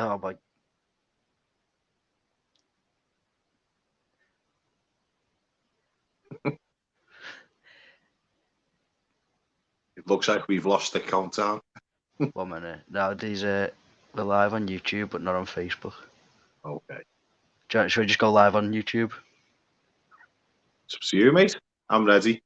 Oh my. It looks like we've lost the countdown. 1 minute. No, we're live on YouTube, but not on Facebook. Okay. Should we just go live on YouTube? It's up to you, mate. I'm ready.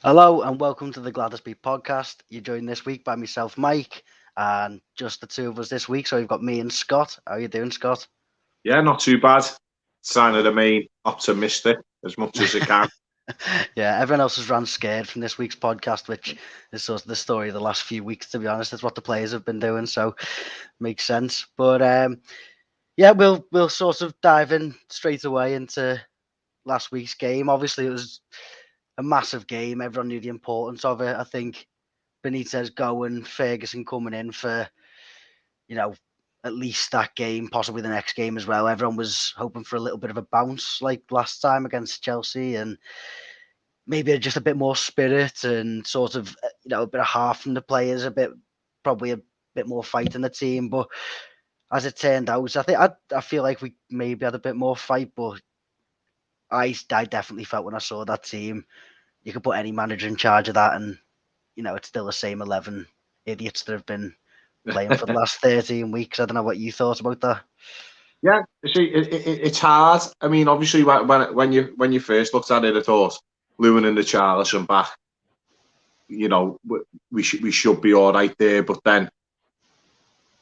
Hello and welcome to the Gwladys Beat Podcast. You're joined this week by myself, Mike, and just the two of us this week. So we've got me and Scott. How are you doing, Scott? Yeah, not too bad. Trying to remain optimistic as much as I can. Yeah, everyone else has ran scared from this week's podcast, which is sort of the story of the last few weeks, to be honest. That's what the players have been doing, so makes sense. But yeah, we'll sort of dive in straight away into last week's game. Obviously, it was a massive game. Everyone knew the importance of it. I think Benitez going, Ferguson coming in for, at least that game, possibly the next game as well. Everyone was hoping for a little bit of a bounce like last time against Chelsea, and maybe just a bit more spirit and sort of, a bit of heart from the players, probably a bit more fight in the team. But as it turned out, I feel like we maybe had a bit more fight, but I definitely felt when I saw that team, you could put any manager in charge of that, and it's still the same 11 idiots that have been playing for the last 13 weeks. I don't know what you thought about that. Yeah, see, it's hard. I mean, obviously, when you first looked at it, I thought Lewin and the Charlison back, we should be all right there. But then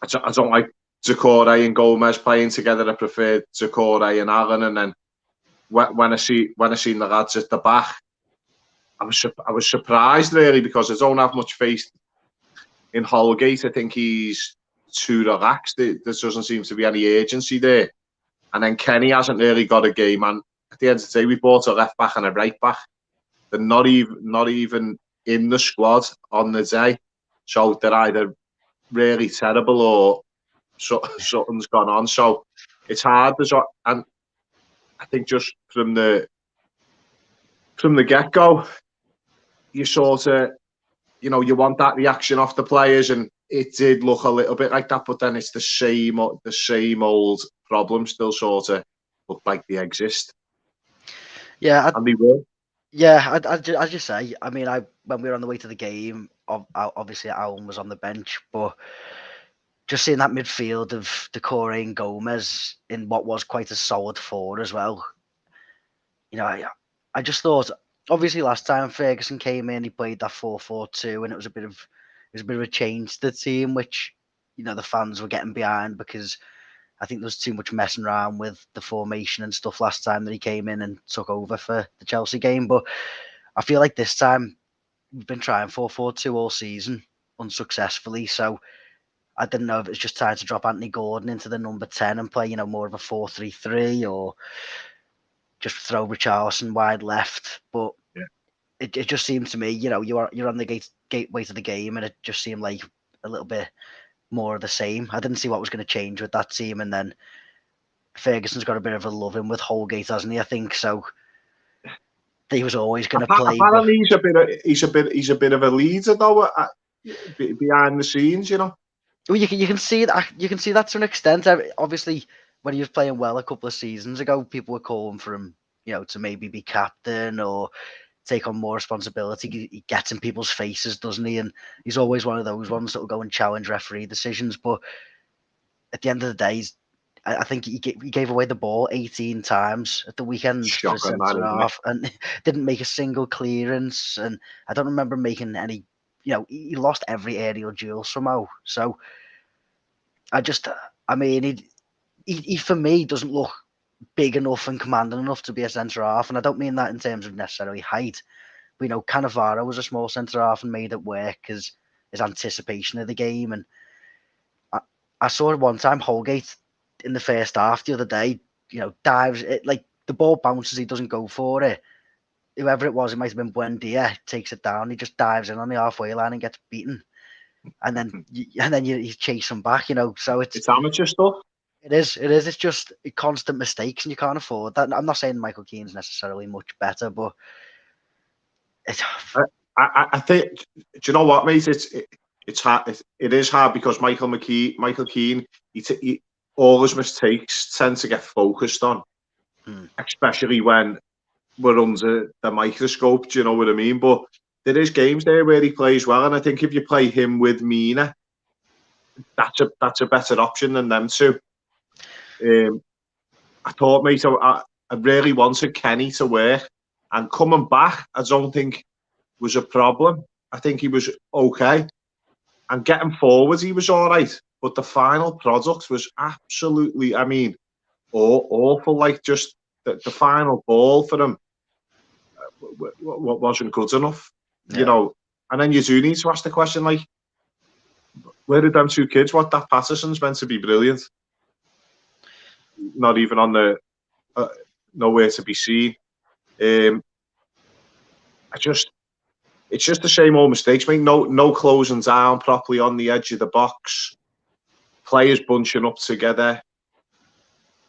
I don't like Zachore and Gomez playing together. I prefer Zachore and Allen. And then when I seen the lads at the back, I was surprised really, because I don't have much faith in Holgate. I think he's too relaxed. There doesn't seem to be any urgency there. And then Kenny hasn't really got a game. And at the end of the day, we bought a left back and a right back. They're not even in the squad on the day. So they're either really terrible or something's gone on. So it's hard. And I think just from the get-go, you sort of, you want that reaction off the players, and it did look a little bit like that. But then it's the same old problems still sort of look like they exist. Yeah, and they will. Yeah, I just say, I mean, when we were on the way to the game, obviously Alan was on the bench, but just seeing that midfield of Decore and Gomez in what was quite a solid forward as well. I just thought, obviously last time Ferguson came in, he played that 4-4-2, and it was a bit of a change to the team, which the fans were getting behind, because I think there was too much messing around with the formation and stuff last time that he came in and took over for the Chelsea game. But I feel like this time we've been trying 4-4-2 all season unsuccessfully. So I didn't know if it's just time to drop Anthony Gordon into the number 10 and play, more of a 4-3-3, or just throw Richarlison wide left. But yeah, it just seemed to me, you're on the gateway to the game, and it just seemed like a little bit more of the same. I didn't see what was going to change with that team, and then Ferguson's got a bit of a love-in with Holgate, hasn't he? I think so. He was always going to play. Apparently, he's a bit of a leader though, behind the scenes, Well, you can see that. You can see that to an extent. Obviously, when he was playing well a couple of seasons ago, people were calling for him, to maybe be captain, or take on more responsibility. He gets in people's faces, doesn't he? And he's always one of those ones that will go and challenge referee decisions. But at the end of the day, I think he gave away the ball 18 times at the weekend for Shocking, that, centre isn't it? half and didn't make a single clearance. And I don't remember making any, he lost every aerial duel somehow. So I mean, he for me doesn't look big enough and commanding enough to be a centre half. And I don't mean that in terms of necessarily height. But, Cannavaro was a small centre half and made it work because his anticipation of the game. And I saw it one time, Holgate in the first half the other day, dives it like the ball bounces, he doesn't go for it. Whoever it was, it might have been Buendia, takes it down, he just dives in on the halfway line and gets beaten. And then you chase him back, So it's amateur stuff. It is. It's just constant mistakes, and you can't afford that. I'm not saying Michael Keane's necessarily much better, but it's. I think. Do you know what, mate? It's hard. It is hard because Michael Keane, all his mistakes tend to get focused on, especially when we're under the microscope. Do you know what I mean? But there is games there where he plays well, and I think if you play him with Mina, that's a better option than them two. I thought, mate, I really wanted Kenny to work, and coming back, I don't think was a problem. I think he was okay, and getting forward, he was all right. But the final product was absolutely, awful. Like just the final ball for him wasn't good enough, And then you do need to ask the question, like, where did them two kids? What that Patterson's meant to be brilliant. Not even on the nowhere to be seen. It's just the same old mistakes. I mean, no closing down properly on the edge of the box. Players bunching up together,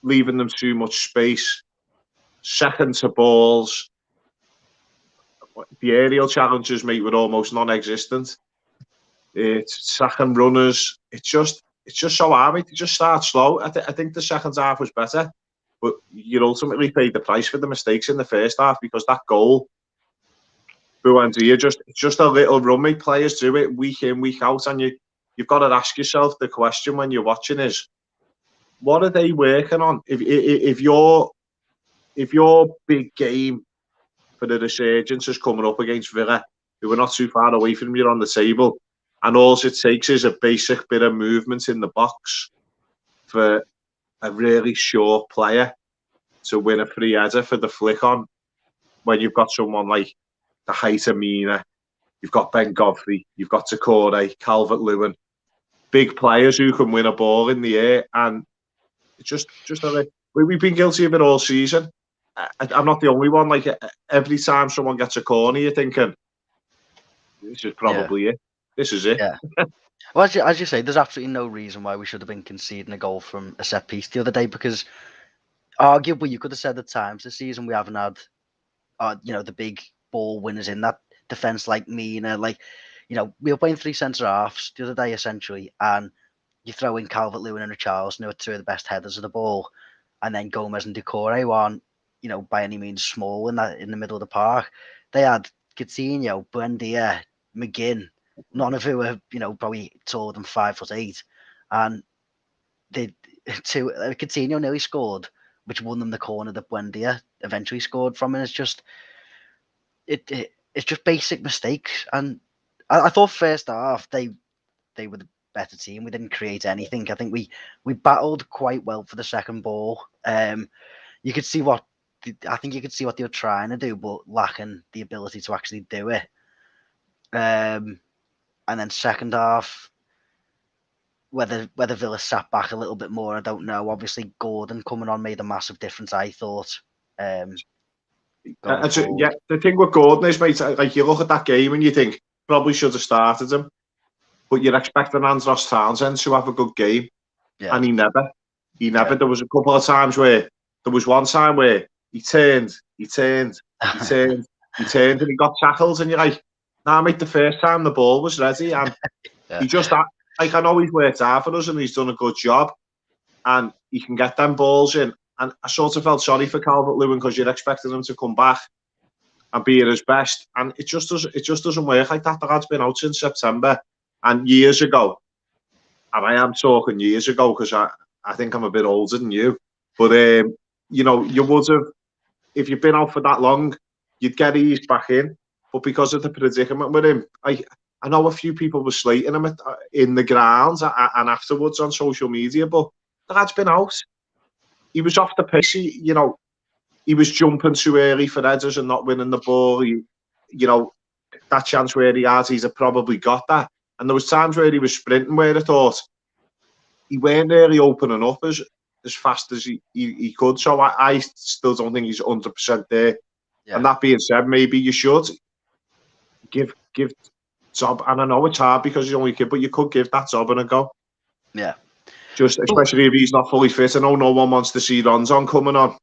leaving them too much space. Second to balls. The aerial challenges, mate, were almost non-existent. Second runners. It's just so hard, mate. You just start slow. I think the second half was better, but you ultimately paid the price for the mistakes in the first half because that goal. It's just a little run, mate. Players do it week in, week out, and you've got to ask yourself the question when you're watching is, what are they working on? If your big game for the resurgence is coming up against Villa, who are not too far away from you on the table, and all it takes is a basic bit of movement in the box for a really short player to win a free header for the flick on, when you've got someone like the height of Mina, you've got Ben Godfrey, you've got Takore, Calvert-Lewin, big players who can win a ball in the air, and it's just we've been guilty of it all season. I'm not the only one. Like every time someone gets a corner, you're thinking, "This is probably it. This is it." Yeah. Well, as you say, there's absolutely no reason why we should have been conceding a goal from a set piece the other day, because arguably you could have said at times this season we haven't had, the big ball winners in that defence like Mina. Like, we were playing three centre halves the other day essentially, and you throw in Calvert-Lewin and Richarlison, who are two of the best headers of the ball, and then Gomez and Doucouré, who aren't, by any means small in the middle of the park. They had Coutinho, Buendia, McGinn, none of who are, probably taller than 5'8", and Coutinho nearly scored, which won them the corner that Buendia eventually scored from, and it's just basic mistakes. And I thought first half they were the better team. We didn't create anything. I think we battled quite well for the second ball. You could see what they were trying to do, but lacking the ability to actually do it. And then second half, whether Villa sat back a little bit more, I don't know. Obviously, Gordon coming on made a massive difference, I thought. The thing with Gordon is, mate, like you look at that game and you think probably should have started him, but you're expecting Andros Townsend to have a good game, and he never. Yeah. There was a couple of times where there was one time where he turned, and he got tackled, and you're like, nah, mate, the first time the ball was ready, and he just, like, I know he's worked hard for us and he's done a good job, and he can get them balls in, and I sort of felt sorry for Calvert-Lewin because you're expecting him to come back and be at his best. And it just doesn't work like that. The lad's been out since September, and years ago, and I am talking years ago because I think I'm a bit older than you, but you know, you would have, if you've been out for that long, you'd get eased back in. But because of the predicament with him, I know a few people were slating him in the grounds and afterwards on social media, but the lad's been out. He was off the pitch. You know, he was jumping too early for headers and not winning the ball. You know, that chance where he has, he's probably got that. And there was times where he was sprinting where I thought he weren't really opening up as fast as he could. So I still don't think he's 100% there. Yeah. And that being said, maybe you should give Zob, and I know it's hard because he's only a kid, but you could give that Zob a go. Yeah. Just especially if he's not fully fit. I know no one wants to see Ronson coming on.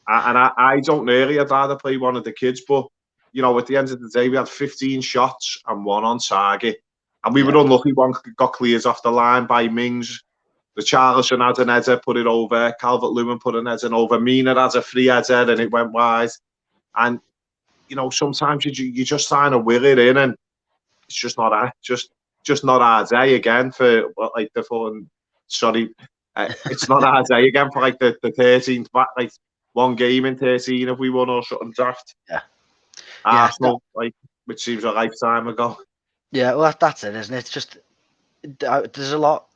And I don't really. I'd rather play one of the kids, but you know, at the end of the day, we had 15 shots and one on target, and we were unlucky. One got cleared off the line by Mings. Richarlison had an header, put it over. Calvert-Lewin put an header over. Mina had a free header and it went wide. And you know, sometimes you just trying to will it in, and it's just not just not our day again for like the fun. Sorry, it's not our day again for like the 13th back, like one game in 13 if we won or something draft. Yeah. Arsenal, like, which seems a lifetime ago. Yeah, well, that's it, isn't it? It's just there's a lot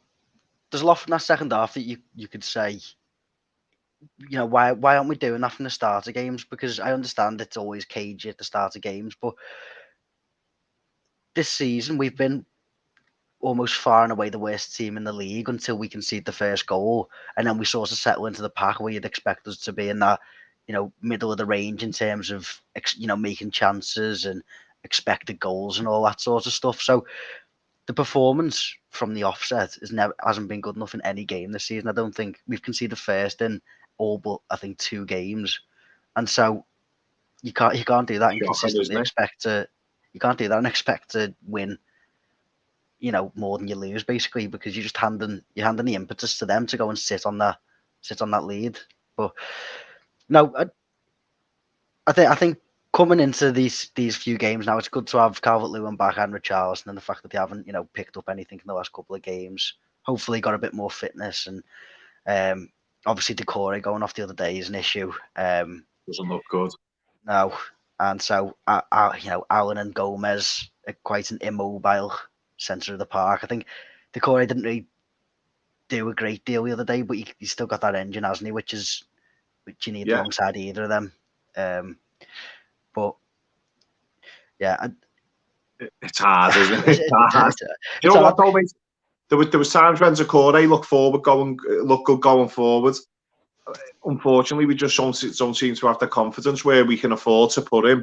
from that second half that you could say, you know, why aren't we doing that from the start of games? Because I understand it's always cagey at the start of games, but this season we've been almost far and away the worst team in the league until we concede the first goal, and then we sort of settle into the pack where you'd expect us to be in that, you know, middle of the range in terms of, you know, making chances and expected goals and all that sort of stuff. So the performance from the offset hasn't been good enough in any game this season. I don't think we've conceded first in all but I think 2 games, and so you can't do that and consistently expect to. You can't do that and expect to win, you know, more than you lose, basically, because you're handing the impetus to them to go and sit on that lead. But no, I think coming into these few games now, it's good to have Calvert-Lewin back and Richarlison, and the fact that they haven't, you know, picked up anything in the last couple of games. Hopefully, got a bit more fitness, and obviously Decore going off the other day is an issue. Doesn't look good. No, and so you know, Allen and Gomez are quite an immobile centre of the park. I think Decore didn't really do a great deal the other day, but he's still got that engine, hasn't he? Which you need alongside either of them. But yeah, it's hard, isn't it? It's hard. You know what, though, mate? There was times when Decore looked good going forward. Unfortunately, we just don't seem to have the confidence where we can afford to put him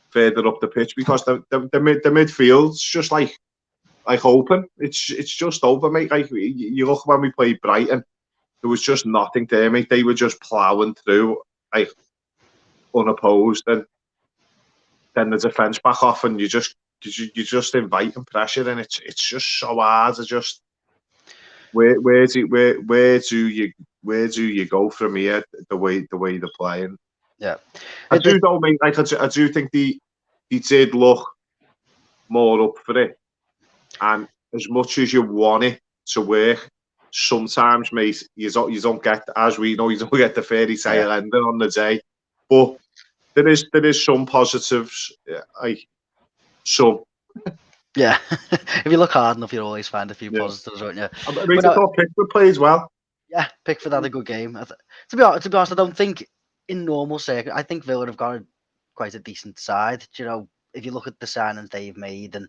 further up the pitch, because the midfield's just like open. It's just open, mate. Like, you look when we played Brighton, there was just nothing there, mate. They were just ploughing through, like, unopposed, and then the defence back off, and you just inviting pressure, and it's just so hard to just where do you go from here? The way they're playing. Yeah, I do though, mate. Like, I do think he did look more up for it, and as much as you want it to work, sometimes, mate, you don't get, as we know, you don't get the fairy tale ending on the day. But there is some positives, like some. Yeah, if you look hard enough, you'll always find a few positives, won't you? I thought Pickford plays well. Yeah, Pickford had a good game. To be honest, I don't think in normal circuit, I think Villa have got quite a decent side. You know, if you look at the signings they've made, and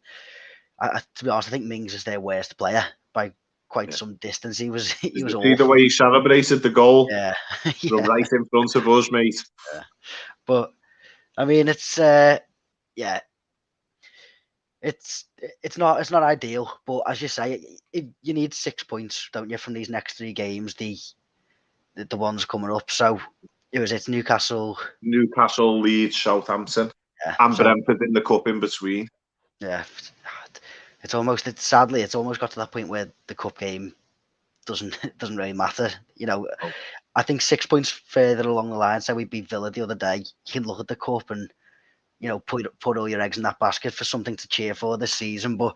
to be honest, I think Mings is their worst player by quite some distance. He was awful. The way he celebrated the goal, from right in front of us, mate. Yeah. But I mean, it's it's not ideal, but as you say, you need 6 points, don't you, from these next 3 games, the ones coming up. So it's Newcastle, Leeds, Southampton, and Brentford in the cup in between. Yeah, sadly it's almost got to that point where the cup game doesn't really matter. You know, I think 6 points further along the line, so we beat Villa the other day. You can look at the cup and put all your eggs in that basket for something to cheer for this season. But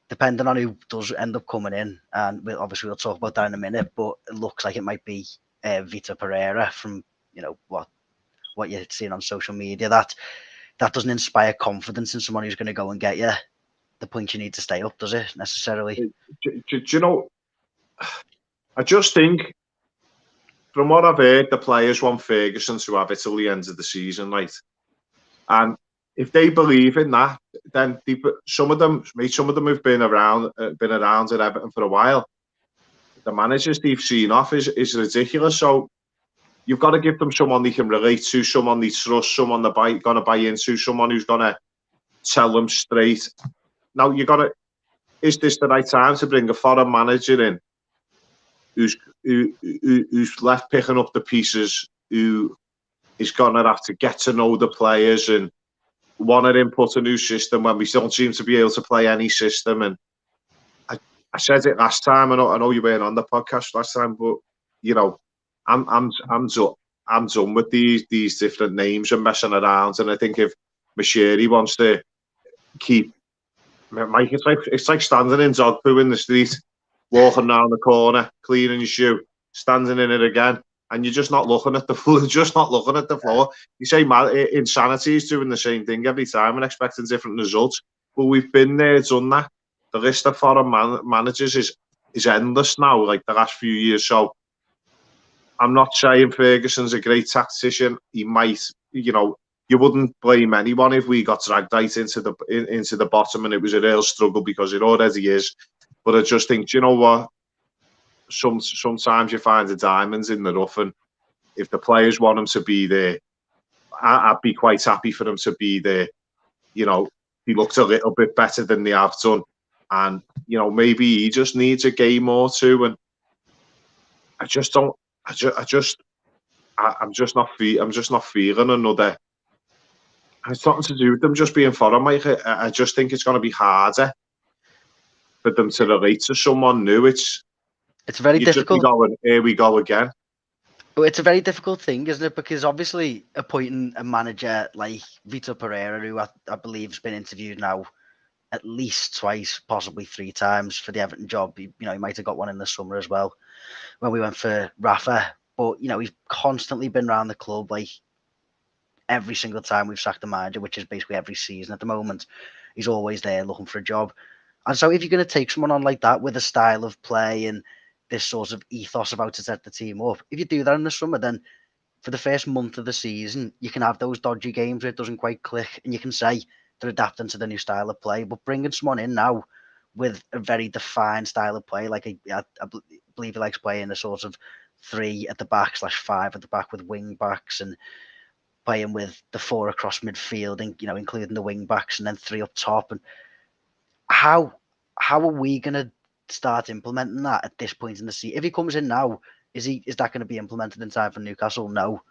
depending on who does end up coming in, and we'll talk about that in a minute. But it looks like it might be Vitor Pereira from what you're seeing on social media. That doesn't inspire confidence in someone who's going to go and get you the points you need to stay up, does it necessarily? Do you know? I just think, from what I've heard, the players want Ferguson to have it till the end of the season, right? And if they believe in that, then some of them have been around at Everton for a while. The managers they've seen off is ridiculous. So you've got to give them someone they can relate to, someone they trust, someone they're going to buy into, someone who's going to tell them straight. Now is this the right time to bring a foreign manager in who's left picking up the pieces, who is going to have to get to know the players and want to input a new system when we don't seem to be able to play any system? And I said it last time. I know you weren't on the podcast last time, but I'm done with these different names and messing around. And I think if Moshiri wants to keep Mike, it's like standing in dog poo in the street, walking around the corner, cleaning your shoe, standing in it again, and you're just not looking at the floor. You say insanity is doing the same thing every time and expecting different results. But we've been there, done that. The list of foreign managers is endless now, like the last few years. So I'm not saying Ferguson's a great tactician. He might, you wouldn't blame anyone if we got dragged right into the bottom and it was a real struggle, because it already is. But I just think, you know what? Sometimes you find the diamonds in the rough, and if the players want them to be there, I'd be quite happy for them to be there. He looked a little bit better than they have done, and maybe he just needs a game or two. And I just don't. I'm just not feeling another. It's nothing to do with them just being foreign, Mike. I just think it's going to be harder for them to relate to someone new. It's very difficult. Here we go again. It's a very difficult thing, isn't it? Because obviously appointing a manager like Vitor Pereira, who I believe has been interviewed now at least twice, possibly 3 times for the Everton job. He might have got one in the summer as well when we went for Rafa. But he's constantly been around the club, like every single time we've sacked the manager, which is basically every season at the moment. He's always there looking for a job. And so if you're going to take someone on like that with a style of play and this sort of ethos about to set the team up, if you do that in the summer, then for the first month of the season, you can have those dodgy games where it doesn't quite click, and you can say they're adapting to the new style of play. But bringing someone in now with a very defined style of play, like I believe he likes playing a sort of 3 at the back / 5 at the back with wing backs, and playing with the 4 across midfield, and including the wing backs, and then 3 up top. And how are we going to start implementing that at this point in the season? If he comes in now, is that going to be implemented in time for Newcastle? No.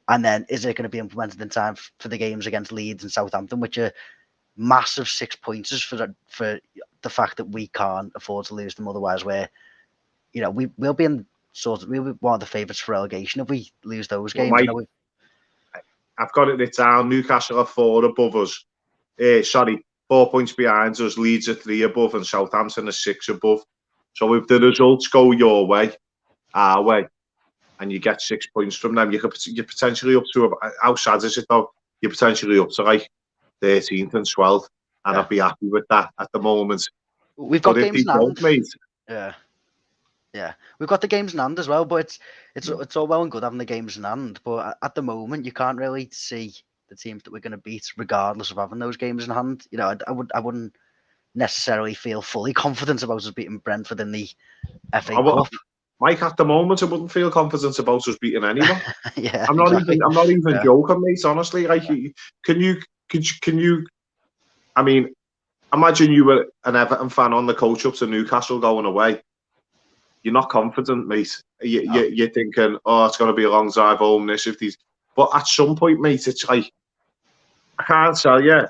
And then is it going to be implemented in time for the games against Leeds and Southampton, which are massive 6-pointers for the fact that we can't afford to lose them otherwise? Where we'll be one of the favourites for relegation if we lose those games. Mike, I've got it written down. Newcastle are 4 above us. 4 points behind us. Leeds are 3 above, and Southampton are 6 above. So if the results go your way, our way, and you get 6 points from them, you're potentially up to, how sad is it though? You're potentially up to like 13th and 12th, and I'd be happy with that at the moment. We've got games in hand. Yeah, we've got the games in hand as well, but it's all well and good having the games in hand, but at the moment you can't really see the teams that we're going to beat, regardless of having those games in hand. I wouldn't necessarily feel fully confident about us beating Brentford in the FA Cup. Mike, at the moment, I wouldn't feel confident about us beating anyone. Yeah, I'm not even joking, mate. Honestly, like, can you? I mean, imagine you were an Everton fan on the coach up to Newcastle going away. You're not confident, mate. You're thinking, oh, it's going to be a long drive home. But at some point, mate, it's like, I can't tell you.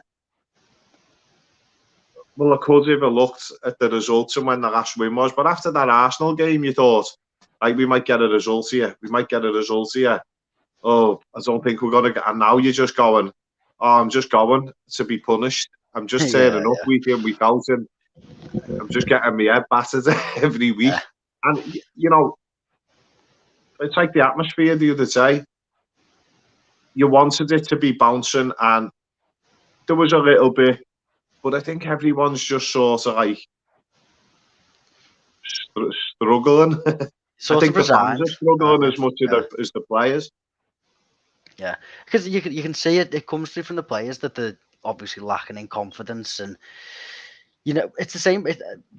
Well, I could have looked at the results and when the last win was, but after that Arsenal game, you thought, like we might get a result here. Oh, I don't think we're gonna get. And now you're just going. Oh, I'm just going to be punished. I'm just Yeah, turning up week in, week out, and I'm just getting my head battered every week. yeah, And it's like the atmosphere the other day. You wanted it to be bouncing, and there was a little bit, but I think everyone's just sort of like struggling. I sort of think the fans resigned, are struggling aren't as much they? as the players. Yeah, because you can see it. It comes through from the players that they're obviously lacking in confidence, and it's the same.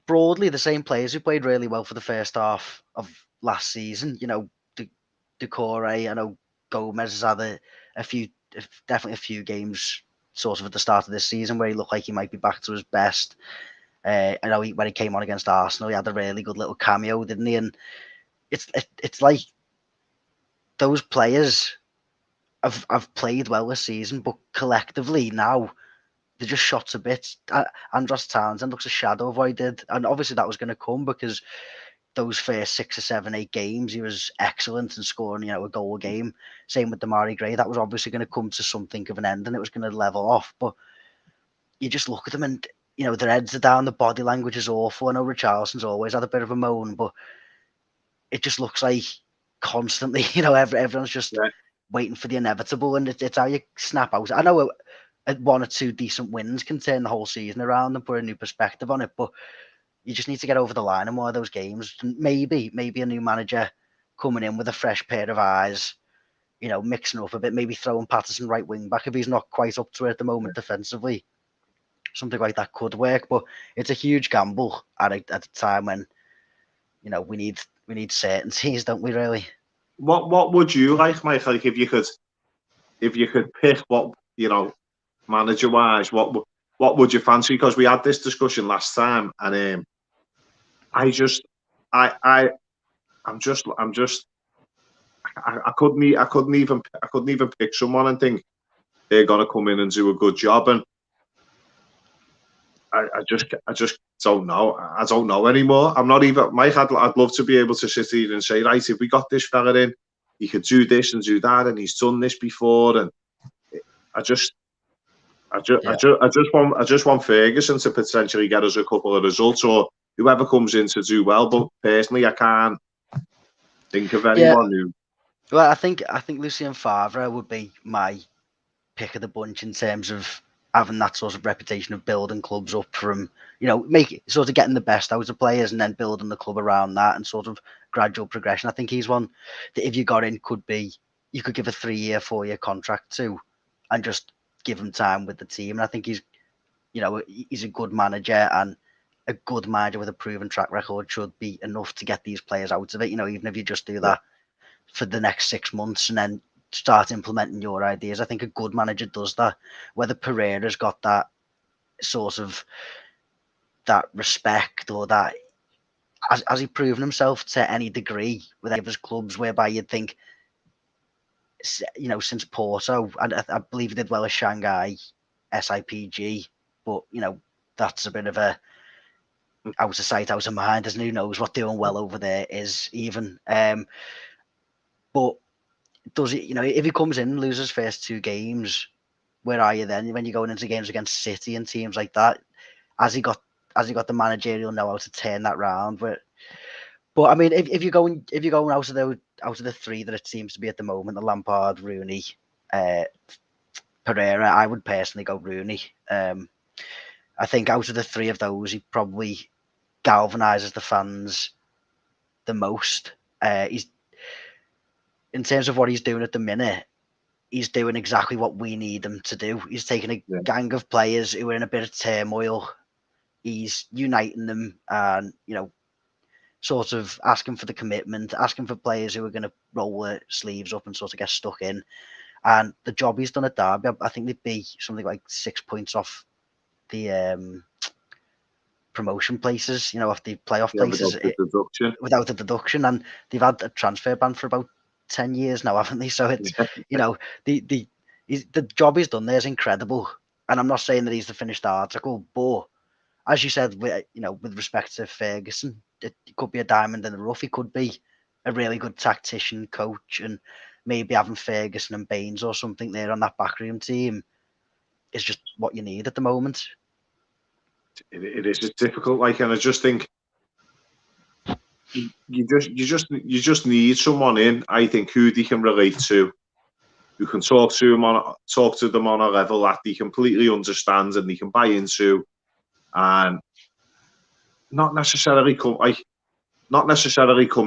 Broadly, the same players who played really well for the first half of last season. Decore. I know Gomez has had a few, definitely a few games sort of at the start of this season where he looked like he might be back to his best. I know when he came on against Arsenal, he had a really good little cameo, didn't he? And it's like those players have played well this season, but collectively now they're just shot to bits. Andros Townsend looks a shadow of what he did, and obviously that was going to come because those first 6 or 7, 8 games he was excellent and scoring, a goal a game. Same with Damari Gray. That was obviously going to come to something of an end, and it was going to level off. But you just look at them, and their heads are down. The body language is awful. I know Richarlison's always had a bit of a moan, but it just looks like constantly, everyone's just Yeah. waiting for the inevitable, and it's how you snap out. I know one or two decent wins can turn the whole season around and put a new perspective on it, but you just need to get over the line in one of those games. Maybe a new manager coming in with a fresh pair of eyes, mixing up a bit, maybe throwing Patterson right wing back if he's not quite up to it at the moment defensively. Something like that could work, but it's a huge gamble at a time when we need certainties, don't we? Really. What would you like, Mike? Like if you could pick what manager wise, what would you fancy? Because we had this discussion last time, and I just I'm just I couldn't even pick someone and think they're gonna come in and do a good job, and I just don't know. I don't know anymore. I'm not even Mike. I'd love to be able to sit here and say, right, if we got this fella in, he could do this and do that, and he's done this before, and I just I just want Ferguson to potentially get us a couple of results, or whoever comes in to do well. But personally, I can't think of anyone who. Well, I think Lucien Favre would be my pick of the bunch in terms of having that sort of reputation of building clubs up from, sort of getting the best out of players and then building the club around that and sort of gradual progression. I think he's one that if you got in you could give a 3-year, 4-year contract to and just give him time with the team. And I think he's a good manager, and a good manager with a proven track record should be enough to get these players out of it. Even if you just do that for the next 6 months and then start implementing your ideas. I think a good manager does that. Whether Pereira's got that sort of that respect or that has he proven himself to any degree with any of his clubs, whereby you'd think, since Porto, and I believe he did well as Shanghai SIPG, but that's a bit of a out of sight, out of mind, as who knows what doing well over there is even. But does it, if he comes in and loses first 2 games, where are you then when you're going into games against City and teams like that? Has he got the managerial know how to turn that round? But I mean, if you're going out of the 3 that it seems to be at the moment, the Lampard, Rooney, Pereira, I would personally go Rooney. I think out of the 3 of those, he probably galvanises the fans the most. He's in terms of what he's doing at the minute. He's doing exactly what we need him to do. He's taking a gang of players who are in a bit of turmoil. He's uniting them and, sort of asking for the commitment, asking for players who are going to roll their sleeves up and sort of get stuck in. And the job he's done at Derby, I think they'd be something like 6 points off the promotion places, off the playoff places without the deduction. And they've had a transfer ban for about 10 years now, haven't they? So it's, the job he's done there is incredible. And I'm not saying that he's the finished article, but as you said, with respect to Ferguson, it could be a diamond in the rough. He could be a really good tactician, coach, and maybe having Ferguson and Baines or something there on that backroom team is just what you need at the moment. It is difficult, like, and I just think you just need someone in, I think, who they can relate to, who can talk to them on a level that they completely understand and they can buy into, and not necessarily come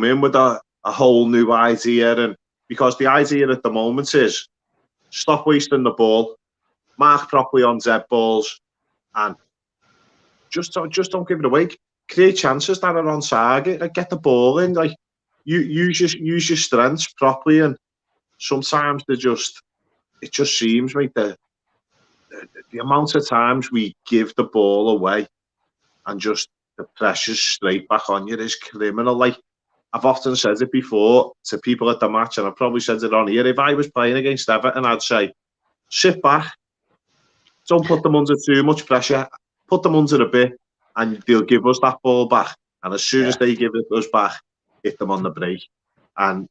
in with a whole new idea. And because the idea at the moment is stop wasting the ball, mark properly on dead balls, and just don't give it away. Create chances that are on target. Like, get the ball in. Like, use your strengths properly. And sometimes it just seems like the amount of times we give the ball away and just the pressure's straight back on you is criminal. Like, I've often said it before to people at the match, and I've probably said it on here. If I was playing against Everton, I'd say, sit back, don't put them under too much pressure, put them under a bit, and they'll give us that ball back. And as soon as they give it us back, hit them on the break. And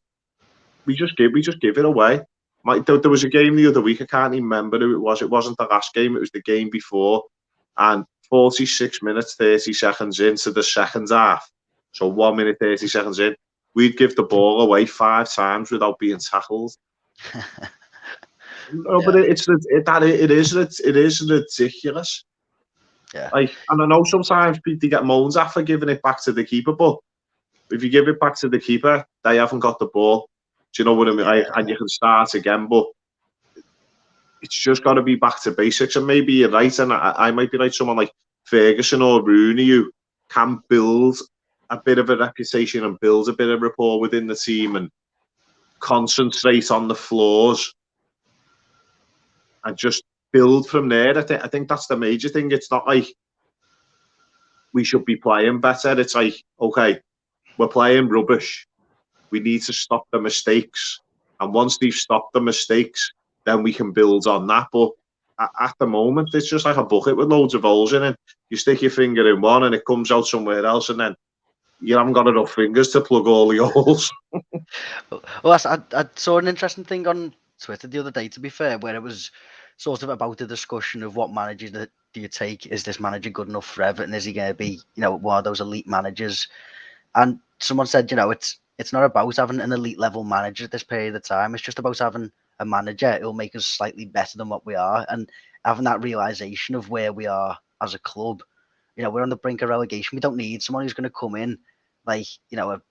we just give it away. There was a game the other week, I can't even remember who it was. It wasn't the last game, it was the game before. And 46 minutes, 30 seconds into the second half, so 1 minute, 30 seconds in, we'd give the ball away 5 times without being tackled. No, but it is ridiculous. Yeah. Like, and I know sometimes they get moans after giving it back to the keeper, but if you give it back to the keeper, they haven't got the ball. Do you know what I mean? Like, and you can start again, but it's just got to be back to basics. And maybe you're right, and I might be right. Someone like Ferguson or Rooney, who can build a bit of a reputation and build a bit of rapport within the team and concentrate on the flaws and just build from there. I think that's the major thing. It's not like we should be playing better. It's like, okay, we're playing rubbish. We need to stop the mistakes. And once they've stopped the mistakes, then we can build on that. But at the moment, it's just like a bucket with loads of holes in it. You stick your finger in one and it comes out somewhere else, and then you haven't got enough fingers to plug all the holes. Well, I saw an interesting thing on Twitter the other day, to be fair, where it was sort of about the discussion of what manager do you take? Is this manager good enough for Everton? Is he going to be, one of those elite managers? And someone said, it's not about having an elite level manager at this period of time. It's just about having a manager who'll make us slightly better than what we are, and having that realization of where we are as a club. We're on the brink of relegation. We don't need someone who's going to come in like, a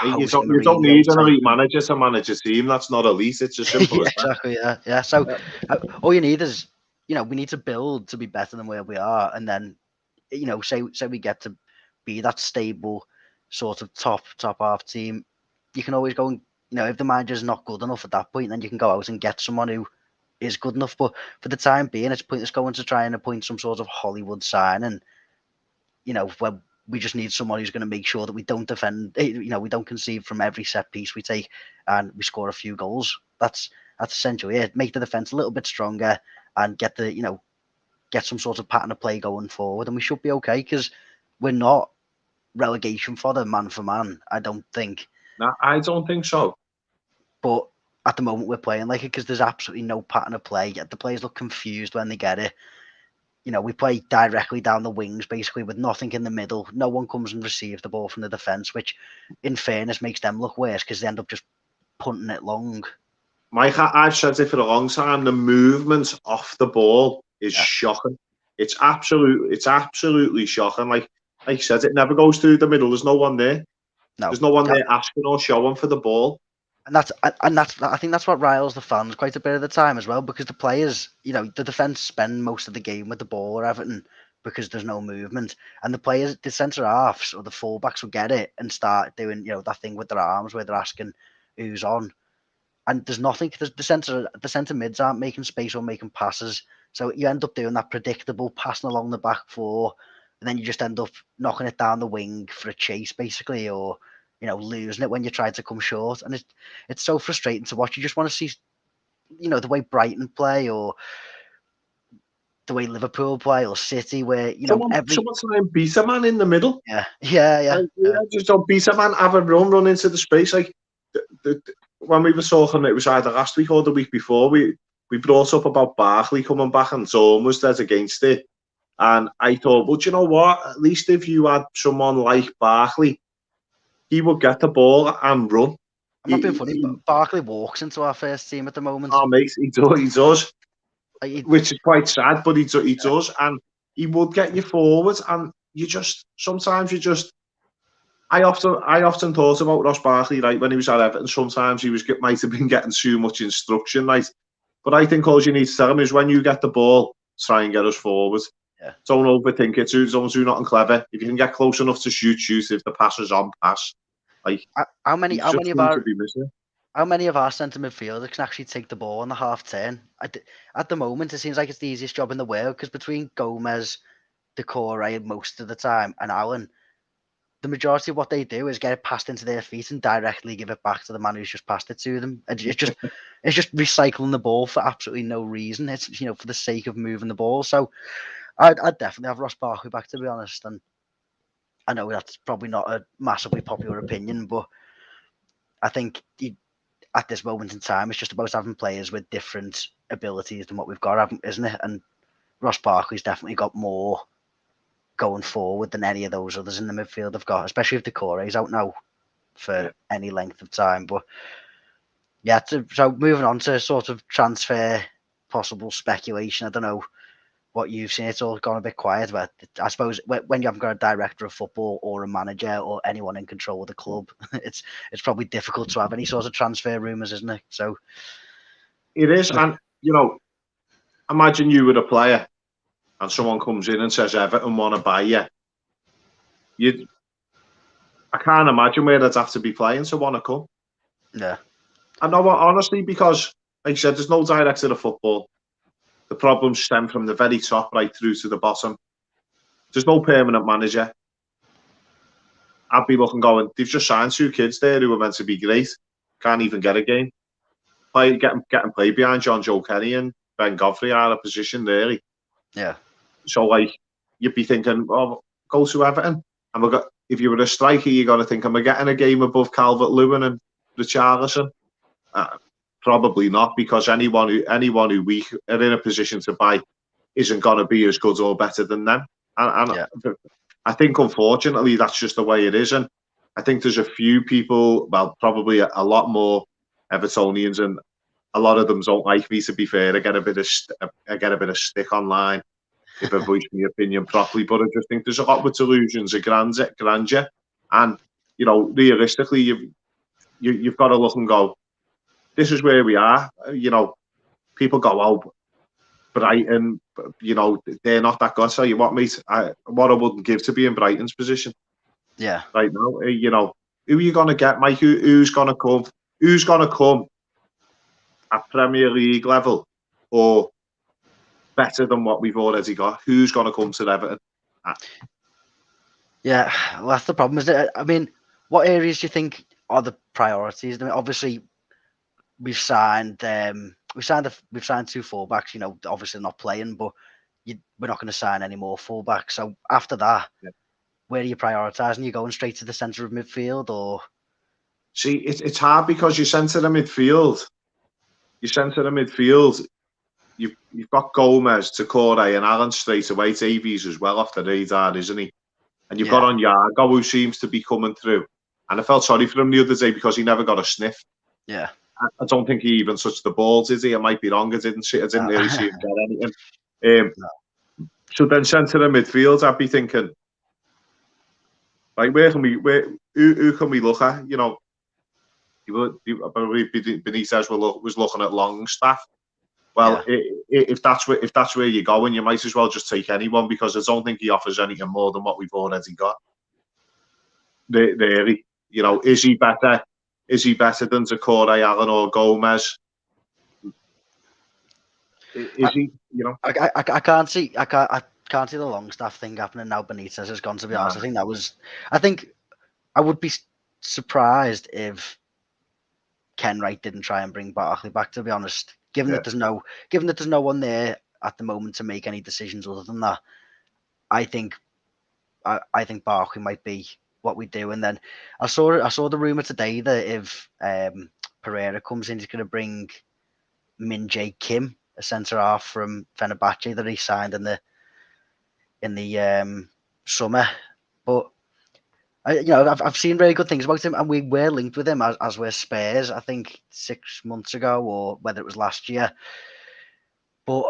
You Jose don't need Mourinho an type. elite manager to manage a team. That's not elite. It's as simple as that. Exactly. Yeah. So all you need is, we need to build to be better than where we are, and then, say we get to be that stable sort of top half team. You can always go and, if the manager's not good enough at that point, then you can go out and get someone who is good enough. But for the time being, it's pointless going to try and appoint some sort of Hollywood sign, and when we just need someone who's going to make sure that we don't defend, we don't concede from every set piece we take, and we score a few goals. That's essentially it. Make the defense a little bit stronger and get some sort of pattern of play going forward, and we should be okay, because we're not relegation fodder man for man, I don't think. No, I don't think so. But at the moment we're playing like it because there's absolutely no pattern of play. The players look confused when they get it. We play directly down the wings, basically, with nothing in the middle. No one comes and receives the ball from the defence, which, in fairness, makes them look worse because they end up just punting it long. Mike, I've said it for a long time. The movement off the ball is shocking. It's absolutely shocking. Like you said, it never goes through the middle. There's no one there. No. There's no one there asking or showing for the ball. And I think that's what riles the fans quite a bit of the time as well, because the players, the defence spend most of the game with the ball or Everton because there's no movement, and the players, the centre halves or the fullbacks will get it and start doing that thing with their arms where they're asking who's on, and there's nothing. The centre mids aren't making space or making passes, so you end up doing that predictable passing along the back four, and then you just end up knocking it down the wing for a chase, basically, or losing it when you try to come short. And it's so frustrating to watch. You just want to see, the way Brighton play, or the way Liverpool play or City, where someone try and beat a man in the middle. Yeah. Just don't beat a man, have a run into the space. Like when we were talking, it was either last week or the week before. We brought up about Barkley coming back, and Zorn was dead against it. And I thought, well, do you know what? At least if you had someone like Barkley, he would get the ball and run. I'm not being funny, but Barkley walks into our first team at the moment. Oh, mate, he does. Which is quite sad, but he does, and he would get you forward. And sometimes I often thought about Ross Barkley, right, when he was at Everton. Sometimes he might have been getting too much instruction, right. But I think all you need to tell him is when you get the ball, try and get us forward. Yeah. Don't overthink it. Don't do nothing clever. If you can get close enough to shoot. If the pass is on, pass. Like how many of our centre midfielders can actually take the ball on the half turn? At the moment, it seems like it's the easiest job in the world, because between Gomez, Decore most of the time, and Allen, the majority of what they do is get it passed into their feet and directly give it back to the man who's just passed it to them. It's just recycling the ball for absolutely no reason. It's for the sake of moving the ball. So I'd definitely have Ross Barkley back, to be honest. And I know that's probably not a massively popular opinion, but I think at this moment in time, it's just about having players with different abilities than what we've got, isn't it? And Ross Barkley's definitely got more going forward than any of those others in the midfield have got, especially if Decore's out now for any length of time. But yeah, so moving on to sort of transfer possible speculation. I don't know what you've seen. It's all gone a bit quiet, but I suppose when you haven't got a director of football or a manager or anyone in control of the club, it's probably difficult to have any sort of transfer rumours, isn't it? So it is. And imagine you were a player and someone comes in and says Everton want to buy you. I can't imagine where they'd have to be playing to want to come. Yeah. I know, honestly, because like I said, there's no director of football. The problems stem from the very top right through to the bottom. There's no permanent manager. I'd be looking going, they've just signed 2 kids there who were meant to be great. Can't even get a game. Getting played behind John Joe Kenny and Ben Godfrey out of position, really. Yeah. So, like, you'd be thinking, oh, go to Everton. And if you were a striker, you got to think, am I getting a game above Calvert-Lewin and Richarlison? Probably not, because anyone who we are in a position to buy isn't going to be as good or better than them. And I think, unfortunately, that's just the way it is. And I think there's a few people, well, probably a lot more Evertonians, and a lot of them don't like me, to be fair. I get a bit of stick online if I voice my opinion properly, but I just think there's a lot with delusions of grandeur. And, realistically, you've got to look and go, this is where we are. People go, oh, Brighton, they're not that good. I'll tell you what, mate, what I wouldn't give to be in Brighton's position. Yeah. Right now, who are you going to get, Mike? Who's going to come? Who's going to come at Premier League level or better than what we've already got? Who's going to come to Everton? Yeah, well, that's the problem, isn't it? I mean, what areas do you think are the priorities? I mean, obviously, we've signed 2 fullbacks. Obviously not playing, but we're not going to sign any more fullbacks. So after that, where are you prioritising? Are you going straight to the centre of midfield, or? See, it's hard because you centre the midfield. You've got Gomez, Decore, and Allen straight away. Davies as well off the radar, isn't he? And you've got on Yago, who seems to be coming through. And I felt sorry for him the other day because he never got a sniff. Yeah. I don't think he even touched the ball, did he? I might be wrong. I didn't really see him get anything. So then centre of midfield, I'd be thinking, like, who can we look at? Benitez was looking at Longstaff. Well, if that's where you're going, you might as well just take anyone, because I don't think he offers anything more than what we've already got. Really, is he better? Is he better than Decore, Allen, or Gomez? Is he? I can't see the Longstaff thing happening now. Benitez has gone. To be honest, I think I would be surprised if Ken Wright didn't try and bring Barkley back. To be honest, given that there's no one there, at the moment to make any decisions other than that. I think Barkley might be what we do. And then I saw the rumor today that if Pereira comes in, he's going to bring Min Jae Kim, a centre half from Fenerbahce that he signed in the summer. But I've seen really good things about him, and we were linked with him as we're Spurs, I think 6 months ago, or whether it was last year. But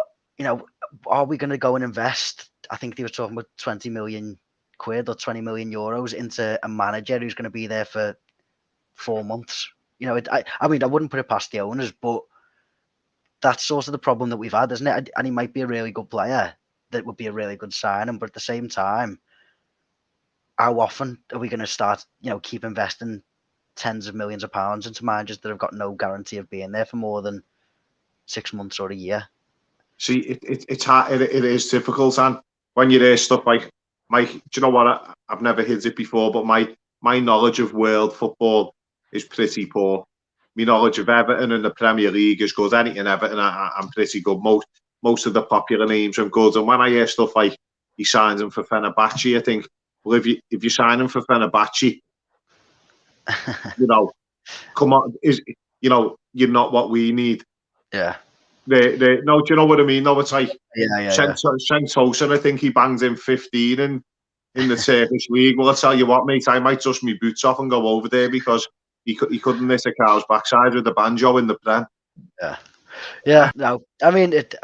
are we going to go and invest? I think they were talking about 20 million quid or 20 million euros into a manager who's going to be there for 4 months. I mean, I wouldn't put it past the owners, but that's sort of the problem that we've had, isn't it? And he might be a really good player. That would be a really good signing, but at the same time, how often are we going to start, keep investing tens of millions of pounds into managers that have got no guarantee of being there for more than 6 months or a year? See, it's hard. It is difficult, and when you hear stuff like, do you know what? I've never heard it before, but my knowledge of world football is pretty poor. My knowledge of Everton and the Premier League is good. Anything Everton, I'm pretty good. Most of the popular names are good, and when I hear stuff like he signs him for Fenerbahce, I think, well, if you sign him for Fenerbahce, come on, you're not what we need. Yeah. No, do you know what I mean? No, it's like Sentosa, I think he bangs in 15 in the Turkish league. Well, I tell you what, mate, I might dust my boots off and go over there because he couldn't miss a cow's backside with the banjo in the Prem. Yeah. No, I mean it's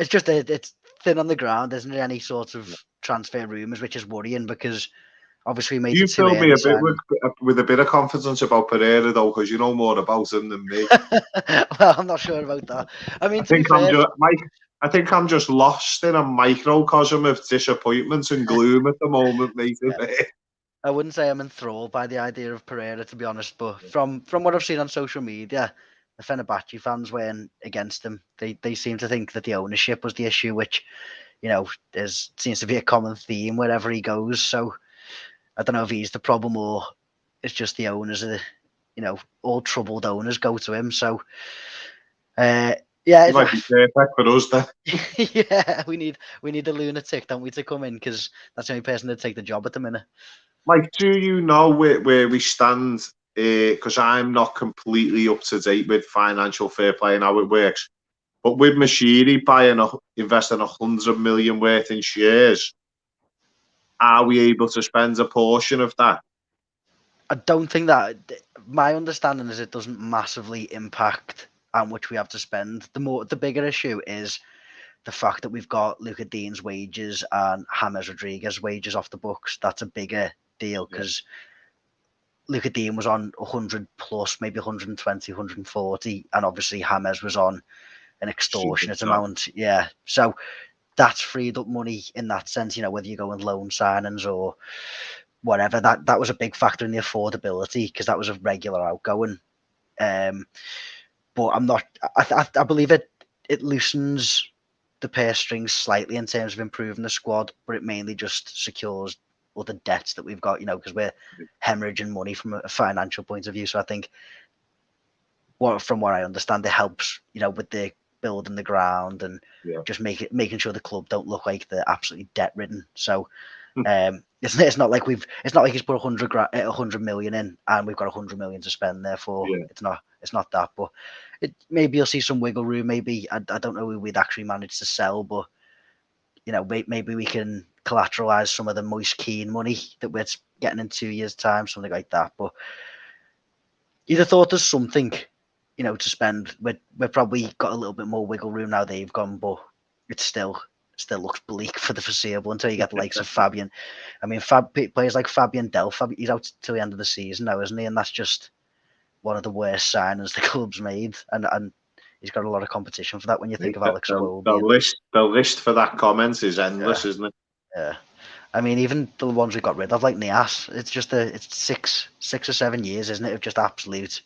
just it's thin on the ground, isn't it? Any sort of transfer rumours, which is worrying because obviously made you filled me a bit with a bit of confidence about Pereira though, because you know more about him than me. Well, I'm not sure about that. I mean, I think I'm just lost in a microcosm of disappointment and gloom at the moment, mate. I wouldn't say I'm enthralled by the idea of Pereira, to be honest, but from what I've seen on social media, the Fenerbahce fans weren't against him. They seem to think that the ownership was the issue, which seems to be a common theme wherever he goes. So I don't know if he's the problem or it's just the owners all troubled owners go to him. So it might be perfect for us then. Yeah, we need a lunatic, don't we, to come in, because that's the only person to take the job at the minute. Mike, do you know where we stand? Because I'm not completely up to date with financial fair play and how it works. But with Mashiri investing 100 million worth in shares, are we able to spend a portion of that? I don't think that. My understanding is it doesn't massively impact how much we have to spend. The bigger issue is the fact that we've got Luca Dean's wages and James Rodriguez's wages off the books. That's a bigger deal because Luca Dean was on 100 plus, maybe 120, 140, and obviously James was on an extortionate amount. Yeah, so that's freed up money in that sense. Whether you go in loan signings or whatever, that was a big factor in the affordability because that was a regular outgoing. But I'm not. I believe it loosens the purse strings slightly in terms of improving the squad, but it mainly just secures other debts that we've got. Because we're hemorrhaging money from a financial point of view. So I think, from what I understand, it helps. With the building the ground and just making sure the club don't look like they're absolutely debt ridden. So. It's not like he's put 100 million in and we've got 100 million to spend. Therefore, it's not that. But maybe you'll see some wiggle room. Maybe I don't know who we'd actually manage to sell, but maybe we can collateralize some of the Moise Kean money that we're getting in 2 years' time, something like that. But you'd have thought there's something, to spend. We're probably got a little bit more wiggle room now they've gone, but it's still looks bleak for the foreseeable until you get the likes of Fabian. I mean, players like Fabian Delph, he's out till the end of the season now, isn't he? And that's just one of the worst signings the club's made. And he's got a lot of competition for that when you think of Alex Iwobi. The list for that comment is endless, isn't it? Yeah. I mean, even the ones we got rid of, like Nias, it's just it's 6 or 7 years, isn't it, of just absolute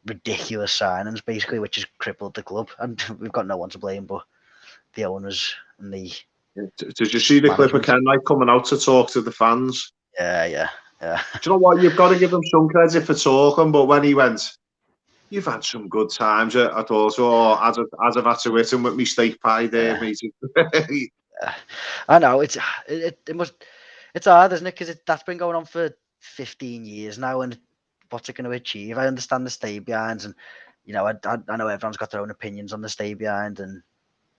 ridiculous signings, basically, which has crippled the club. And we've got no one to blame but the owners and the. Did you see the clip of Ken Knight coming out to talk to the fans? Yeah. Do you know what? You've got to give him some credit for talking, but when he went, You've had some good times at also, as I've had to hit him with me steak pie there, Yeah, mate. yeah. I know it must it's hard, isn't it? Because that's been going on for 15 years now, and what's it going to achieve? I understand the stay behinds, and I know everyone's got their own opinions on the stay behind, and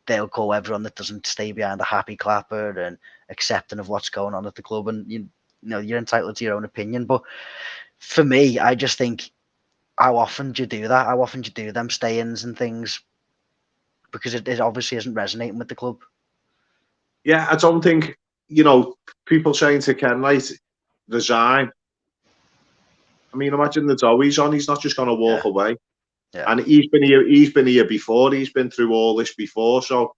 they'll call everyone that doesn't stay behind a happy clapper and accepting of what's going on at the club, and you're entitled to your own opinion. But for me, I just think, how often do you do that? How often do you do them stay-ins and things? Because it obviously isn't resonating with the club. Yeah, I don't think, people saying to Ken, right, resign. I mean, imagine the dough he's on. He's not just going to Yeah, walk away. yeah, And he's been here. He's been here before. He's been through all this before. So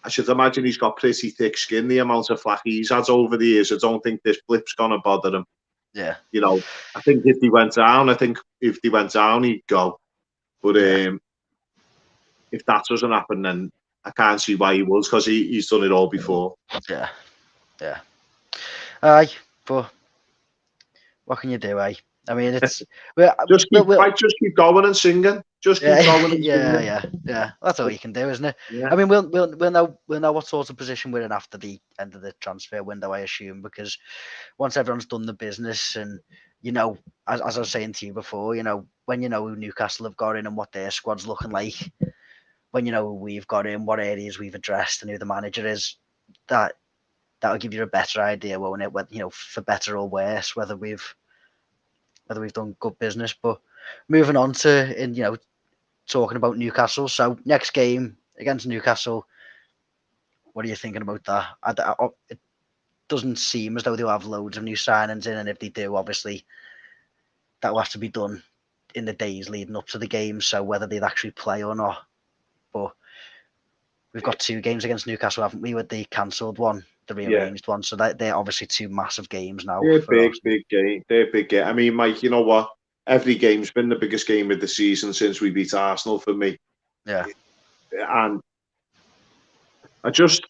I should imagine he's got pretty thick skin. The amount of flack he's had over the years, I don't think this blip's going to bother him. yeah, I think if he went down, he'd go. But yeah, if that doesn't happen, then I can't see why he was, because he's done it all before. yeah, yeah. Aye, but what can you do, eh? I mean, it's well, Just keep going and singing. Just keep yeah, going and yeah, singing. yeah. That's all you can do, isn't it? Yeah. I mean, we'll know what sort of position we're in after the end of the transfer window, I assume, because once everyone's done the business, and as I was saying to you before, when you know who Newcastle have got in and what their squad's looking like, when you know who we've got in, what areas we've addressed, and who the manager is, that'll give you a better idea, won't it? Whether, for better or worse, whether we've done good business. But moving on to talking about Newcastle. So next game against Newcastle, what are you thinking about that? It doesn't seem as though they'll have loads of new signings in, and if they do, obviously that will have to be done in the days leading up to the game. So whether they'd actually play or not, but we've got two games against Newcastle, haven't we? With the cancelled one, the Yeah. rearranged one. So they're obviously two massive games now They're for big, Arsenal. big game. They're big game. I mean, Mike, you know what? Every game's been the biggest game of the season since we beat Arsenal for me. Yeah, And I just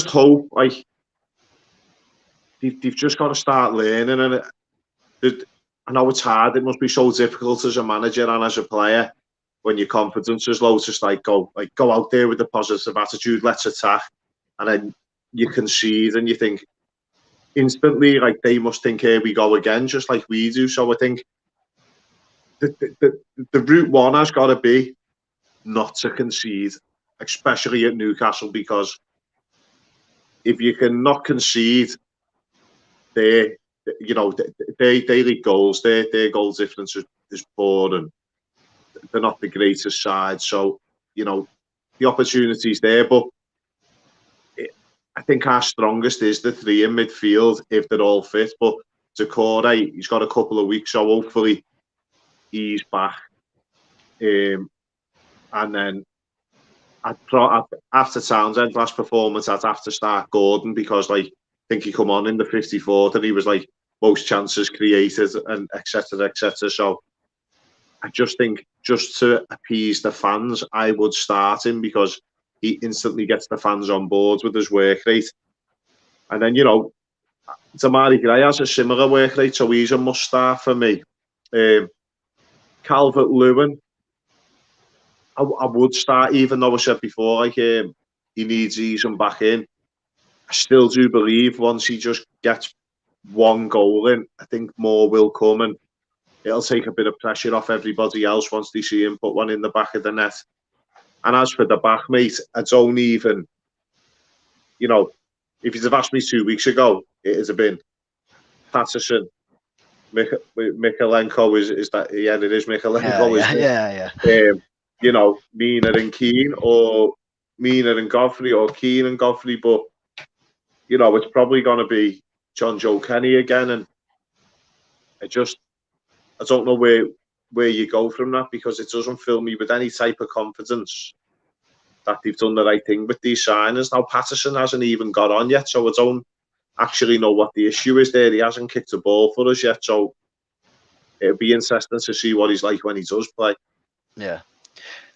hope, like, they've just got to start learning. And I know it's hard. It must be so difficult as a manager and as a player when your confidence is low, just go out there with a positive attitude. Let's attack, and then you concede, and you think instantly, like, they must think, here we go again, just like we do. So I think the route one has got to be not to concede, especially at Newcastle, because if you can not concede, they they lead goals. Their goal difference is poor, and they're not the greatest side. So the opportunity's there, but I think our strongest is the three in midfield if they're all fit. But Decore, he's got a couple of weeks, so hopefully he's back. And then after Townsend's last performance, I'd have to start Gordon, because, like, I think he come on in the 54th and he was like most chances created and etc. etc. So I just think, just to appease the fans, I would start him, because he instantly gets the fans on board with his work rate. And then Damari Gray has a similar work rate, so he's a must start for me. Calvert-Lewin, I would start, even though I said before, like, he needs easing back in. I still do believe once he just gets one goal in, I think more will come, and it'll take a bit of pressure off everybody else once they see him put one in the back of the net. And as for the back, mate, I don't even, if you'd have asked me 2 weeks ago, it would have been Patterson, Mikalenko, is that? Yeah, it is yeah, Mikalenko, yeah, isn't yeah, it? Mina and Keane, or Mina and Godfrey, or Keane and Godfrey. But it's probably going to be John Joe Kenny again, and I don't know where you go from that, because it doesn't fill me with any type of confidence that they've done the right thing with these signings. Now, Patterson hasn't even got on yet, so I don't actually know what the issue is there. He hasn't kicked a ball for us yet, so it'll be interesting to see what he's like when he does play. yeah.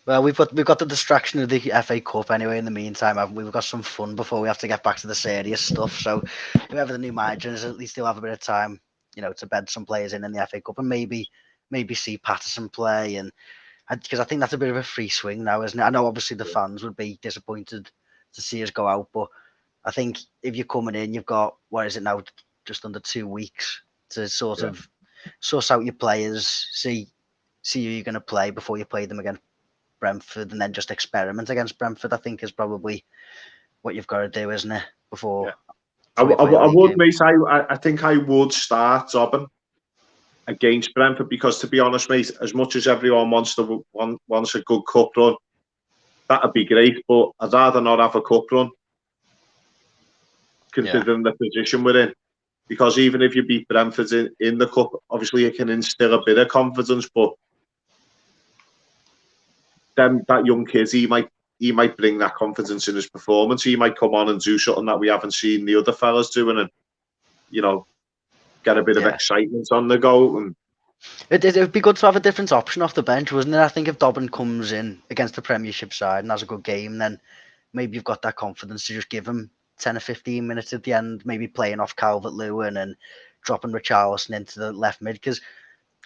Well, we've got the distraction of the FA Cup anyway. In the meantime, haven't we? We've got some fun before we have to get back to the serious stuff. So, whoever the new manager is, at least he'll have a bit of time, to bed some players in the FA Cup, and maybe see Patterson play. And because I think that's a bit of a free swing now, isn't it? I know obviously the fans would be disappointed to see us go out, but I think if you're coming in, you've got, what is it now, just under 2 weeks to sort of suss out your players, see who you're going to play before you play them against Brentford, and then just experiment against Brentford. I think is probably what you've got to do, isn't it? Before you play a league would, game. mate. I think I would start Dobbin against Brentford because, to be honest, mate, as much as everyone wants a good cup run, that'd be great. But I'd rather not have a cup run, considering the position we're in. Because even if you beat Brentford in the cup, obviously it can instill a bit of confidence. But then that young kid, he might bring that confidence in his performance. He might come on and do something that we haven't seen the other fellas doing, and get a bit of excitement on the go. And it would be good to have a different option off the bench, wouldn't it? I think if Dobbin comes in against the Premiership side and has a good game, then maybe you've got that confidence to just give him 10 or 15 minutes at the end, maybe playing off Calvert-Lewin and dropping Richarlison into the left mid. Because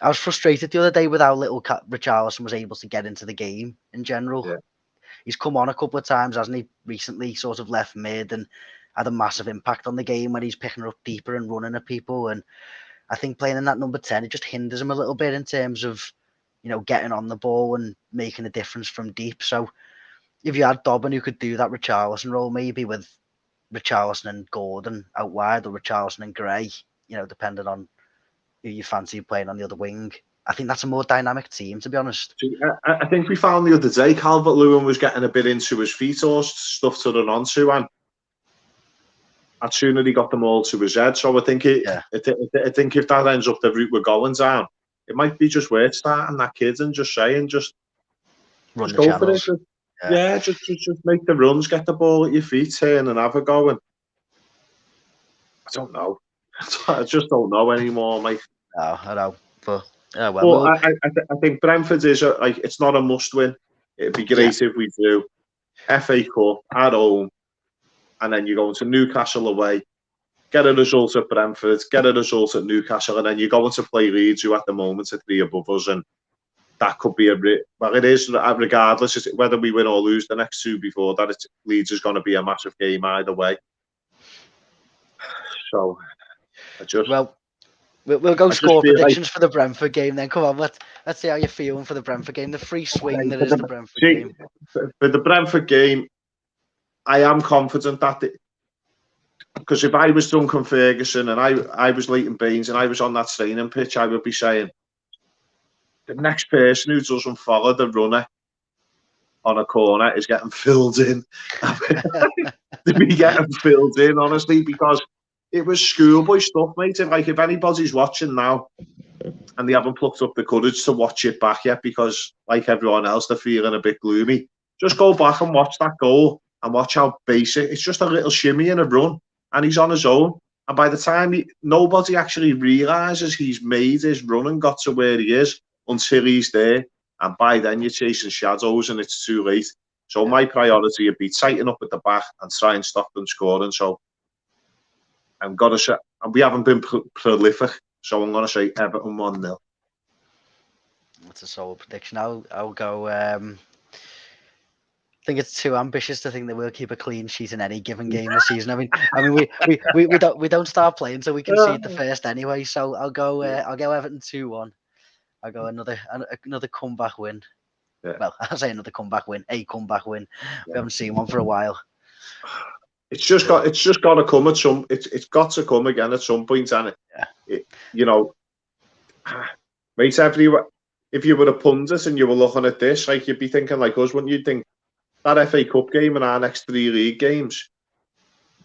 I was frustrated the other day with how little Richarlison was able to get into the game in general. Yeah. He's come on a couple of times, hasn't he, recently, sort of left mid, and had a massive impact on the game when he's picking up deeper and running at people. And I think playing in that number 10, it just hinders him a little bit in terms of, getting on the ball and making a difference from deep. So if you had Dobbin who could do that Richarlison role, maybe with Richarlison and Gordon out wide, or Richarlison and Gray, depending on who you fancy playing on the other wing, I think that's a more dynamic team, to be honest. I think we found the other day Calvert-Lewin was getting a bit into his feet or stuff to run onto, and as soon as he got them all to his head. So I think I think if that ends up the route we're going down, it might be just worth starting that kid and just saying, just run the go channels. for it. Just make the runs, get the ball at your feet, turn and have a go. And I don't know. I just don't know anymore, mate. No, I know, but I think Brentford is it's not a must-win. It'd be great if we do. FA Cup at home, and then you go into Newcastle away, get a result at Brentford, get a result at Newcastle, and then you go into play Leeds, who at the moment are 3 above us, and that could be it is, regardless whether we win or lose the next 2 before that. Leeds is going to be a massive game either way. So, we'll go score predictions for the Brentford game then. Come on, let's see how you're feeling for the Brentford game. The free swing that is the Brentford game. For the Brentford game, I am confident that because if I was Duncan Ferguson and I was Leighton Baines and I was on that training pitch, I would be saying the next person who doesn't follow the runner on a corner is getting filled in. To be getting filled in, honestly, because it was schoolboy stuff, mate. If anybody's watching now and they haven't plucked up the courage to watch it back yet because, like everyone else, they're feeling a bit gloomy, just go back and watch that goal and watch how basic. It's just a little shimmy and a run, and he's on his own. And by the time nobody actually realises he's made his run and got to where he is until he's there. And by then you're chasing shadows and it's too late. So my priority would be tighten up at the back and try and stop them scoring. So I'm going to say, and we haven't been prolific, so I'm going to say Everton 1-0. That's a solid prediction. I'll go. I think it's too ambitious to think that we'll keep a clean sheet in any given game this season. I mean, we don't start playing until we concede the first anyway. So I'll go Everton 2-1. I'll go another comeback win. Yeah. Well, I'll say another comeback win. A comeback win. We haven't seen one for a while. It's just got to come at some. It's got to come again at some point, and mate, everywhere. If you were a pundit and you were looking at this, like you'd be thinking like us, wouldn't you? Think that FA Cup game and our next 3 league games.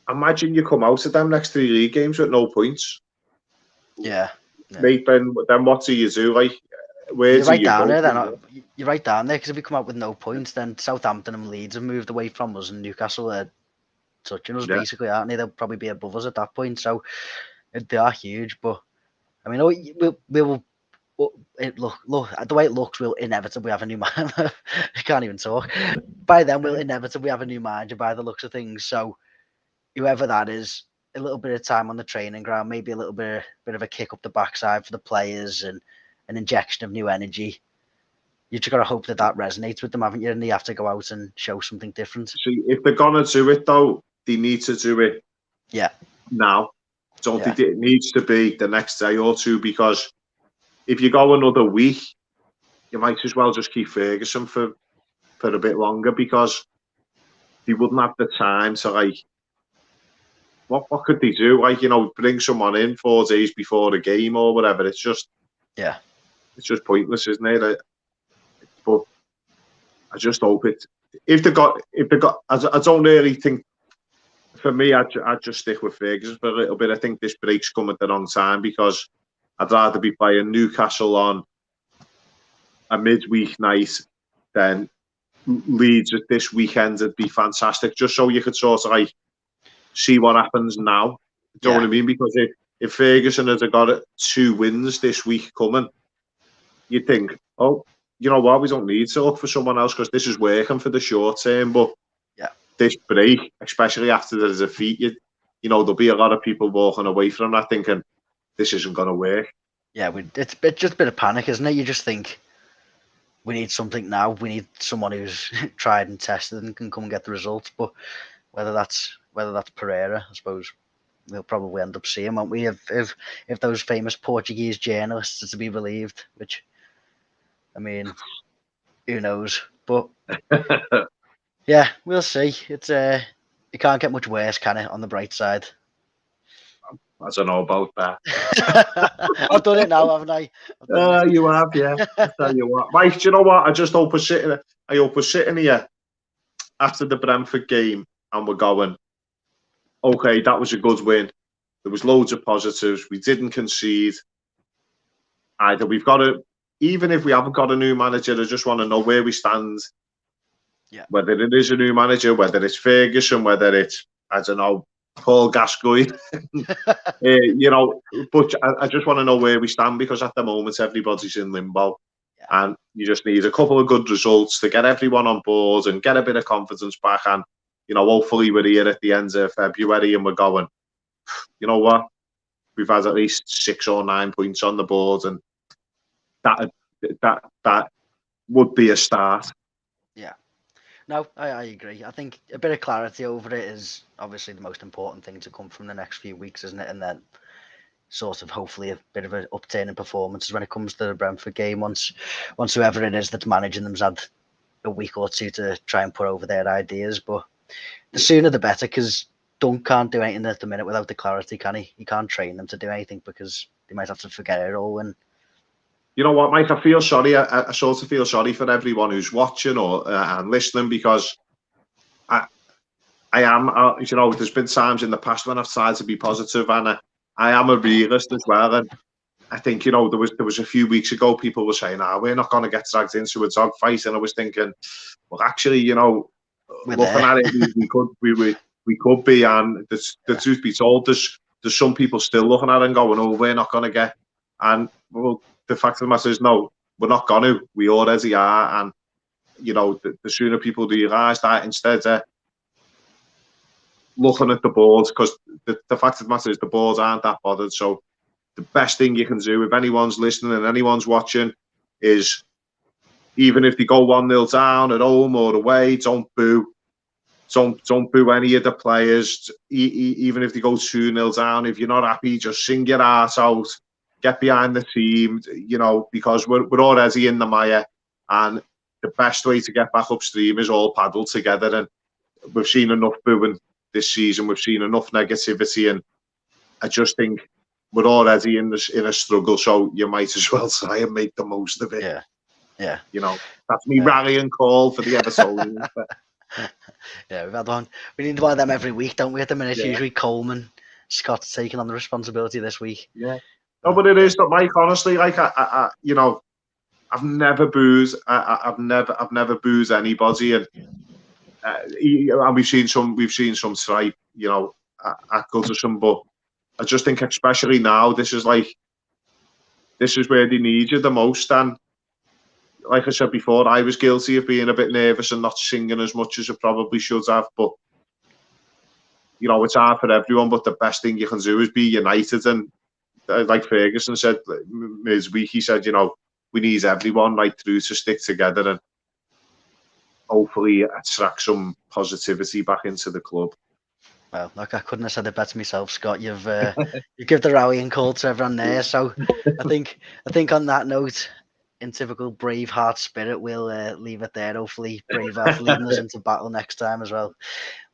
Imagine you come out of them next 3 league games with no points. Yeah. Mate, then what do you do? Like, where you're do right you down go? there. Then you're right down there because if we come out with no points, then Southampton and Leeds have moved away from us, and Newcastle are touching us basically, aren't they? They'll probably be above us at that point. So they are huge. But I mean, we'll look the way it looks, we'll inevitably have a new manager. I can't even talk. By then, we'll inevitably have a new manager by the looks of things. So whoever that is, a little bit of time on the training ground, maybe a little bit of a kick up the backside for the players and an injection of new energy. you just got to hope that resonates with them, haven't you? And they have to go out and show something different. See, if they're gonna do it though, they need to do it. Yeah. Now, don't think it needs to be the next day or two, because if you go another week, you might as well just keep Ferguson for a bit longer, because they wouldn't have the time to, like, what could they do? Like, bring someone in 4 days before the game or whatever. It's just pointless, isn't it? But I just hope it. If they got, I don't really think. For me, I'd just stick with Ferguson for a little bit. I think this break's come at the wrong time, because I'd rather be playing Newcastle on a midweek night than Leeds at this weekend. It'd be fantastic, just so you could sort of like see what happens now. Do you know what I mean? Because if Ferguson had got 2 wins this week coming, you'd think, oh, you know what, we don't need to look for someone else, because this is working for the short term. But this break, especially after the defeat, there'll be a lot of people walking away from that thinking this isn't going to work. Yeah, it's just a bit of panic, isn't it? You just think, we need something now. We need someone who's tried and tested and can come and get the results. But whether that's Pereira, I suppose we'll probably end up seeing, won't we? If those famous Portuguese journalists are to be believed, which, I mean, who knows? But yeah, we'll see. It's it can't get much worse, can it? On the bright side. I don't know about that. I've done it now, haven't I? You have, yeah. I tell you what, Mike. Do you know what? I hope we're sitting here after the Brentford game and we're going, okay, that was a good win. There was loads of positives. We didn't concede. Either we've got to, even if we haven't got a new manager, I just want to know where we stand. Yeah. Whether it is a new manager, whether it's Ferguson, whether it's, I don't know, Paul Gascoigne, but I just want to know where we stand, because at the moment everybody's in limbo, and you just need a couple of good results to get everyone on board and get a bit of confidence back. And hopefully we're here at the end of February and we're going, you know what, we've had at least 6 or 9 points on the board, and that would be a start. Yeah. No, I agree. I think a bit of clarity over it is obviously the most important thing to come from the next few weeks, isn't it? And then sort of hopefully a bit of an upturn in performances when it comes to the Brentford game, once whoever it is that's managing them's had a week or two to try and put over their ideas. But the sooner the better, because Dunk can't do anything at the minute without the clarity, can he? He can't train them to do anything, because they might have to forget it all. And you know what, Mike? I feel sorry. I sort of feel sorry for everyone who's watching or and listening, because I am. There's been times in the past when I've tried to be positive, and I am a realist as well. And I think there was a few weeks ago people were saying, we're not going to get dragged into a dog fight, and I was thinking, well, actually, looking at it, we could be, and the truth be told, there's some people still looking at it and going, oh, we're not going to get, and well, the fact of the matter is, no, we're not going to. We already are. And, the sooner people realise that, instead of looking at the board, because the fact of the matter is the boards aren't that bothered. So the best thing you can do, if anyone's listening and anyone's watching, is even if they go 1-0 down at home or away, don't boo. Don't boo any of the players. Even if they go 2-0 down, if you're not happy, just sing your heart out. Get behind the team, because we're already in the mire, and the best way to get back upstream is all paddle together. And we've seen enough booing this season, we've seen enough negativity, and I just think we're already in a struggle. So you might as well try and make the most of it. Yeah. That's me rallying call for the Evertonians. Yeah, we've had one. We need one of them every week, don't we? At the minute, it's usually Coleman, Scott's taking on the responsibility this week. Yeah. No, but it is that, Mike. Honestly, like I've never boozed. I've never boozed anybody, and we've seen some stripe, at Goodison. But I just think, especially now, this is where they need you the most. And like I said before, I was guilty of being a bit nervous and not singing as much as I probably should have. But it's hard for everyone. But the best thing you can do is be united. And like Ferguson said midweek, he said, we need everyone right through to stick together and hopefully attract some positivity back into the club. Well, look, I couldn't have said it better myself, Scott. You give the rallying call to everyone there. So I think on that note, in typical Braveheart spirit, we'll leave it there. Hopefully, Braveheart leading us into battle next time as well.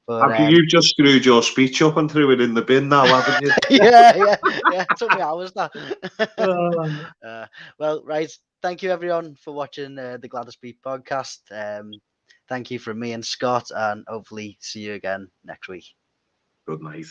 But You've just screwed your speech up and threw it in the bin now, haven't you? yeah. It took me hours that. Uh, Well, right. Thank you everyone for watching the Gwladys Beat podcast. Thank you from me and Scott, and hopefully see you again next week. Good night.